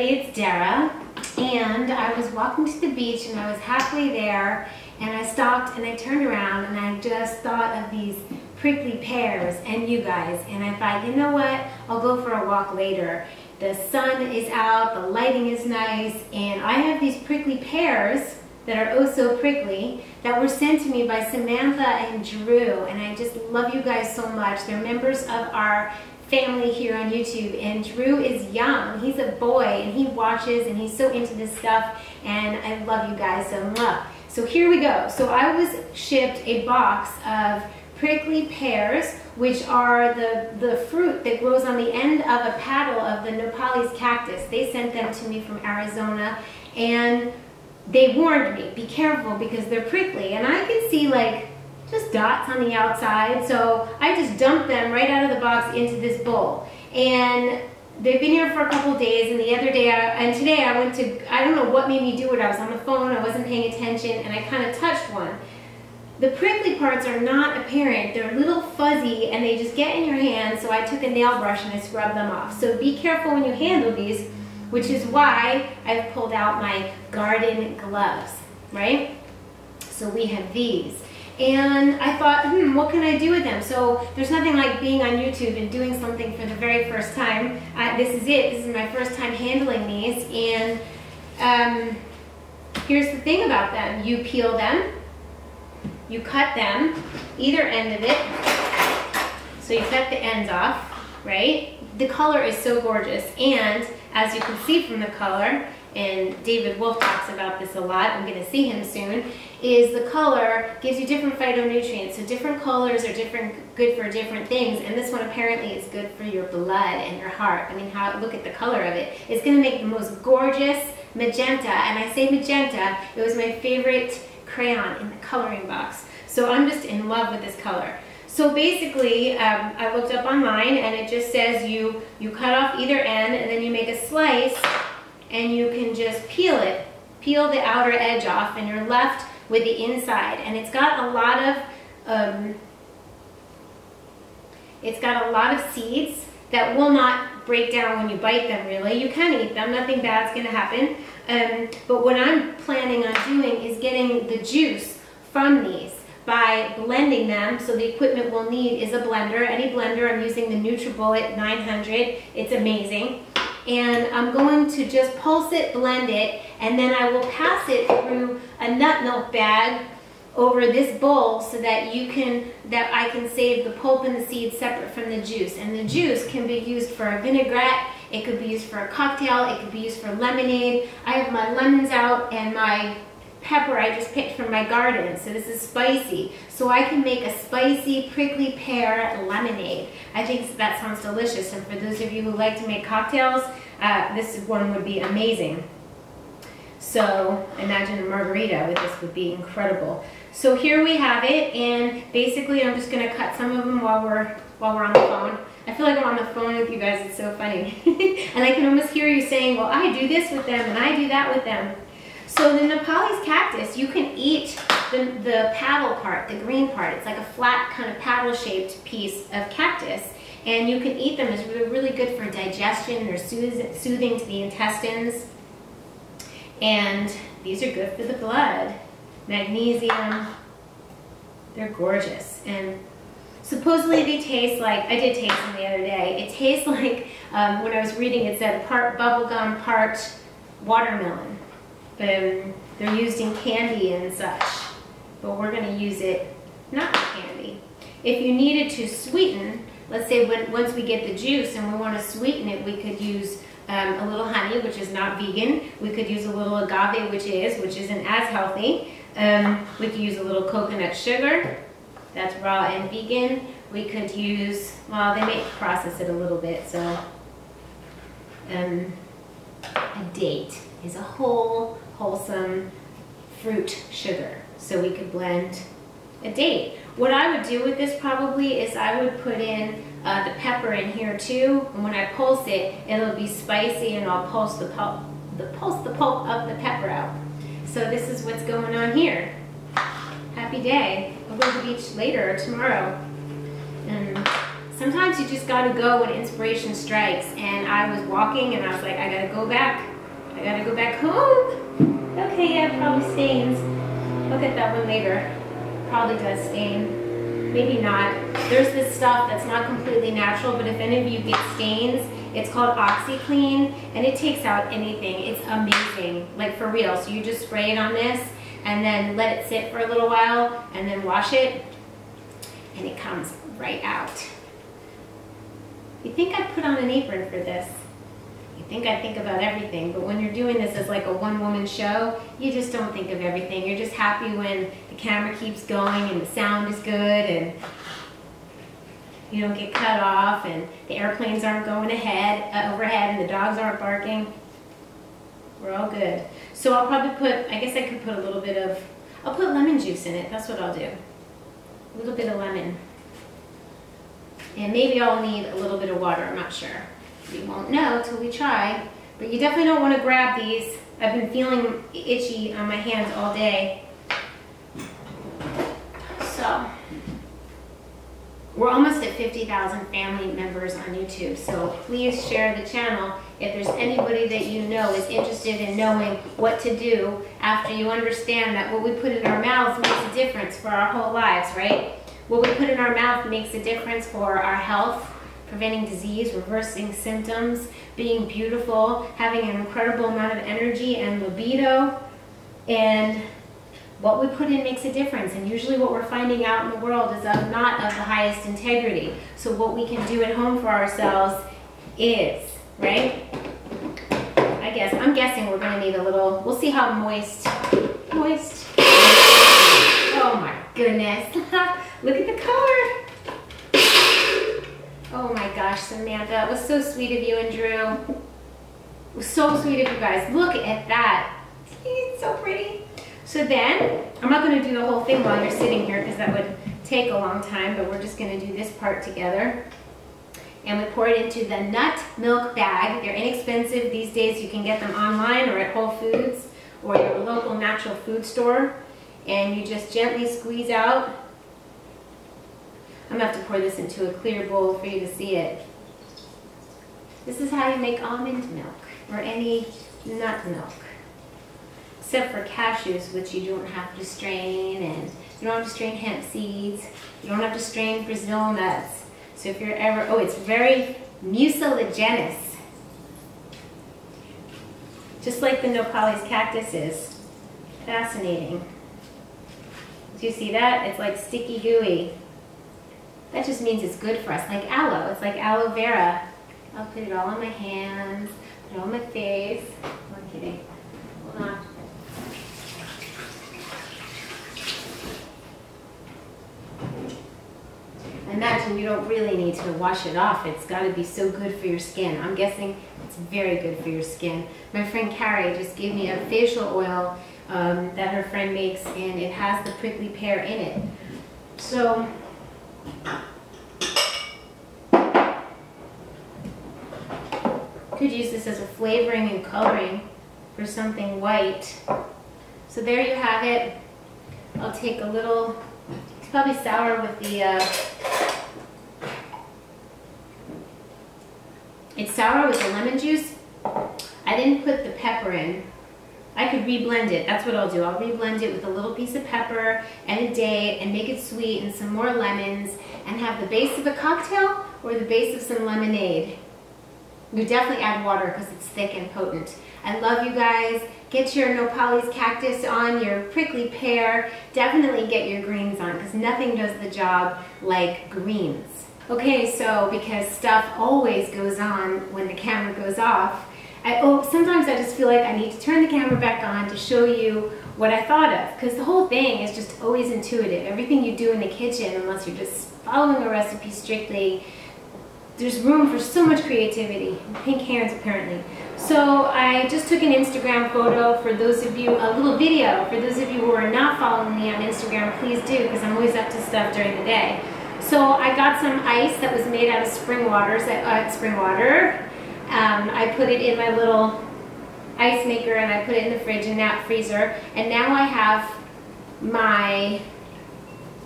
it's Dara, and I was walking to the beach and I was halfway there and I stopped and I turned around and I just thought of these prickly pears and you guys, and I thought, you know what, I'll go for a walk later. The sun is out, the lighting is nice, and I have these prickly pears that are oh so prickly that were sent to me by Samantha and Drew, and I just love you guys so much. They're members of our family here on YouTube, and Drew is young. He's a boy and he watches and he's so into this stuff, and I love you guys so much. So here we go. So I was shipped a box of prickly pears, which are the fruit that grows on the end of a petal of the Nepalese cactus. They sent them to me from Arizona, and they warned me, be careful because they're prickly, and I can see like just dots on the outside, so I just dumped them right out of the box into this bowl. And they've been here for a couple days, and the other day, today I went to, I don't know what made me do it, I was on the phone, I wasn't paying attention, and I kind of touched one. The prickly parts are not apparent, they're a little fuzzy, and they just get in your hand, so I took a nail brush and I scrubbed them off. So be careful when you handle these, which is why I've pulled out my garden gloves, right? So we have these. And I thought, what can I do with them? So there's nothing like being on YouTube and doing something for the very first time. This is it. This is my first time handling these. And here's the thing about them. You peel them. You cut them, either end of it. So you cut the ends off, right? The color is so gorgeous. And as you can see from the color, and David Wolf talks about this a lot, I'm going to see him soon, is the color gives you different phytonutrients. So different colors are good for different things, and this one apparently is good for your blood and your heart. I mean, look at the color of it. It's going to make the most gorgeous magenta, and I say magenta, it was my favorite crayon in the coloring box. So I'm just in love with this color. So basically, I looked up online, and it just says you cut off either end, and then you make a slice, and you can just peel it. Peel the outer edge off, and you're left with the inside. And it's got a lot of seeds that will not break down when you bite them, really. You can eat them, nothing bad's gonna happen. But what I'm planning on doing is getting the juice from these by blending them. So the equipment we'll need is a blender. Any blender, I'm using the NutriBullet 900. It's amazing. And I'm going to just pulse it, blend it, and then I will pass it through a nut milk bag over this bowl so that I can save the pulp and the seeds separate from the juice. And the juice can be used for a vinaigrette, it could be used for a cocktail, it could be used for lemonade. I have my lemons out and my pepper I just picked from my garden, so this is spicy. So I can make a spicy prickly pear lemonade. I think that sounds delicious, and for those of you who like to make cocktails, this one would be amazing. So imagine a margarita with this would be incredible. So here we have it, and basically I'm just gonna cut some of them while we're on the phone. I feel like I'm on the phone with you guys, it's so funny. And I can almost hear you saying, well, I do this with them and I do that with them. So the Nepalese cactus, you can eat the paddle part, the green part. It's like a flat kind of paddle-shaped piece of cactus, and you can eat them. It's really good for digestion. They're soothing to the intestines, and these are good for the blood. Magnesium. They're gorgeous, and supposedly they taste like, I did taste them the other day. It tastes like, when I was reading, it said part bubblegum, part watermelon. They're used in candy and such, but we're going to use it not in candy. If you needed to sweeten, let's say once we get the juice and we want to sweeten it, we could use a little honey, which is not vegan. We could use a little agave, which isn't as healthy. We could use a little coconut sugar, that's raw and vegan. We could use, well, they may process it a little bit, so a date is a wholesome fruit sugar. So we could blend a date. What I would do with this probably is I would put in the pepper in here too, and when I pulse it, it'll be spicy, and I'll pulse the pulp of the pepper out. So this is what's going on here. Happy day. I'll go to the beach later or tomorrow. And sometimes you just gotta go when inspiration strikes, and I was walking and I was like, I gotta go back. I gotta go back home. Okay, yeah, probably stains. Look at that one later. Probably does stain. Maybe not. There's this stuff that's not completely natural, but if any of you get stains, it's called OxyClean, and it takes out anything. It's amazing, like for real. So you just spray it on this, and then let it sit for a little while, and then wash it, and it comes right out. You think I'd put on an apron for this? You think I think about everything, but when you're doing this as like a one-woman show, you just don't think of everything. You're just happy when the camera keeps going and the sound is good and you don't get cut off and the airplanes aren't going overhead and the dogs aren't barking. We're all good. So I'll probably put, I guess I could put a little bit of, I'll put lemon juice in it. That's what I'll do. A little bit of lemon. And maybe I'll need a little bit of water, I'm not sure. We won't know till we try. But you definitely don't want to grab these. I've been feeling itchy on my hands all day. So, we're almost at 50,000 family members on YouTube, so please share the channel if there's anybody that you know is interested in knowing what to do after you understand that what we put in our mouths makes a difference for our whole lives, right? What we put in our mouth makes a difference for our health, preventing disease, reversing symptoms, being beautiful, having an incredible amount of energy and libido, and what we put in makes a difference. And usually what we're finding out in the world is not of the highest integrity. So what we can do at home for ourselves is, right? I'm guessing we're gonna need a little, we'll see how moist. Oh my goodness. Look at the color. Oh my gosh, Samantha, it was so sweet of you and Drew. It was so sweet of you guys. Look at that. It's so pretty. So then, I'm not going to do the whole thing while you're sitting here because that would take a long time, but we're just going to do this part together. And we pour it into the nut milk bag. They're inexpensive these days. You can get them online or at Whole Foods or your local natural food store. And you just gently squeeze out. I'm going to have to pour this into a clear bowl for you to see it. This is how you make almond milk or any nut milk. Except for cashews, which you don't have to strain, and you don't have to strain hemp seeds. You don't have to strain Brazil nuts. So if you're ever, oh, it's very mucilaginous. Just like the nopales cactus is. Fascinating. Do you see that? It's like sticky gooey. That just means it's good for us, like aloe. It's like aloe vera. I'll put it all on my hands, put it on my face. I'm kidding. Hold on. I imagine you don't really need to wash it off. It's got to be so good for your skin. I'm guessing it's very good for your skin. My friend Carrie just gave me a facial oil that her friend makes, and it has the prickly pear in it. So, could use this as a flavoring and coloring for something white. So there you have it. I'll take a little, it's probably sour with the, it's sour with the lemon juice. I didn't put the pepper in. I could reblend it. That's what I'll do. I'll reblend it with a little piece of pepper and a date and make it sweet and some more lemons and have the base of a cocktail or the base of some lemonade. You definitely add water because it's thick and potent. I love you guys. Get your nopales cactus on, your prickly pear. Definitely get your greens on because nothing does the job like greens. Okay, so because stuff always goes on when the camera goes off, sometimes I just feel like I need to turn the camera back on to show you what I thought of, because the whole thing is just always intuitive. Everything you do in the kitchen, unless you're just following a recipe strictly, there's room for so much creativity. Pink hands, apparently. So I just took an Instagram photo for those of you, a little video for those of you who are not following me on Instagram. Please do, because I'm always up to stuff during the day. So I got some ice that was made out of spring water. I put it in my little ice maker and I put it in the fridge and now freezer. And now I have my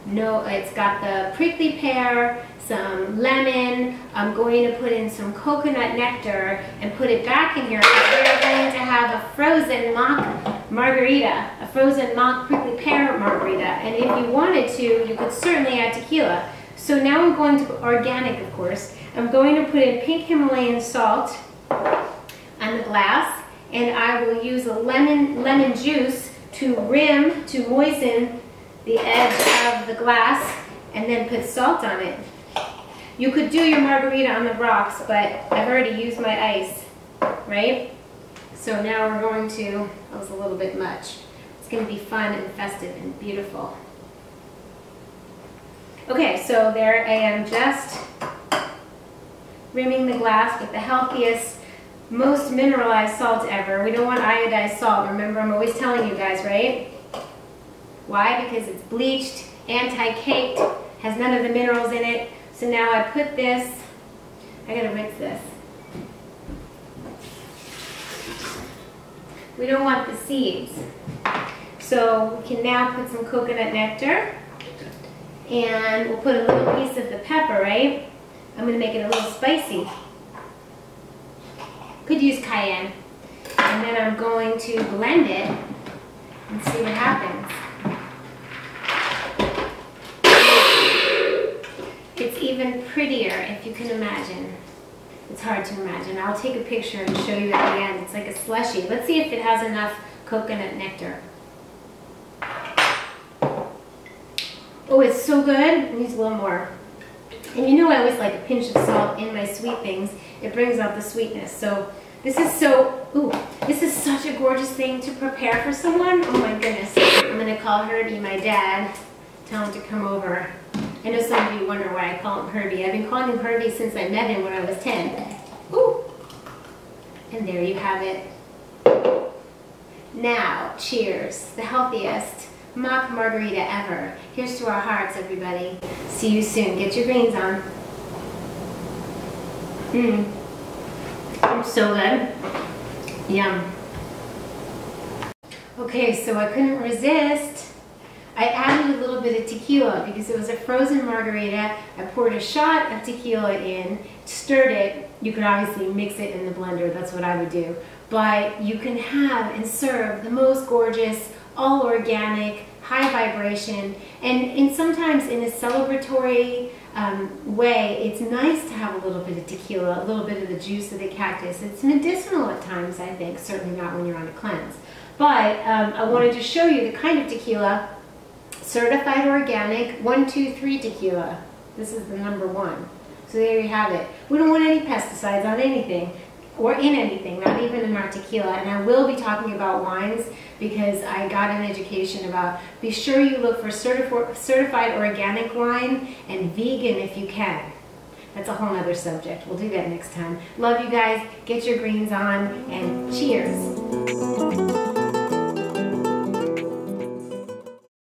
No, it's got the prickly pear, some lemon. I'm going to put in some coconut nectar and put it back in here because we're going to have a frozen mock margarita, a frozen mock prickly pear margarita. And if you wanted to, you could certainly add tequila. So now I'm going to, organic of course, I'm going to put in pink Himalayan salt on the glass, and I will use a lemon juice to rim, to moisten the edge of the glass, and then put salt on it. You could do your margarita on the rocks, but I've already used my ice, right? So now we're going to, that was a little bit much. It's going to be fun and festive and beautiful. Okay, so there I am, just rimming the glass with the healthiest, most mineralized salt ever. We don't want iodized salt. Remember, I'm always telling you guys, right? Why? Because it's bleached, anti-caked, has none of the minerals in it. So now I put this, I gotta rinse this. We don't want the seeds. So we can now put some coconut nectar, and we'll put a little piece of the pepper, right? I'm gonna make it a little spicy. Could use cayenne. And then I'm going to blend it and see what happens. It's even prettier, if you can imagine. It's hard to imagine. I'll take a picture and show you at the end. It's like a slushie. Let's see if it has enough coconut nectar. Oh, it's so good. It needs a little more. And you know I always like a pinch of salt in my sweet things. It brings out the sweetness. So this is this is such a gorgeous thing to prepare for someone. Oh my goodness. I'm gonna call Herbie, my dad, tell him to come over. I know some of you wonder why I call him Herbie. I've been calling him Herbie since I met him when I was 10. Ooh. And there you have it. Now, cheers. The healthiest mock margarita ever. Here's to our hearts, everybody. See you soon. Get your greens on. So good. Yum. Okay, so I couldn't resist. I added a little bit of tequila because it was a frozen margarita. I poured a shot of tequila in, stirred it. You could obviously mix it in the blender. That's what I would do. But you can have and serve the most gorgeous, all organic, high vibration, and sometimes in a celebratory way, it's nice to have a little bit of tequila, a little bit of the juice of the cactus. It's medicinal at times, I think, certainly not when you're on a cleanse. But I wanted to show you the kind of tequila, certified organic, 123 tequila. This is the #1. So there you have it. We don't want any pesticides on anything, or in anything, not even in our tequila. And I will be talking about wines because I got an education about, be sure you look for certified organic wine and vegan if you can. That's a whole other subject. We'll do that next time. Love you guys. Get your greens on, and cheers.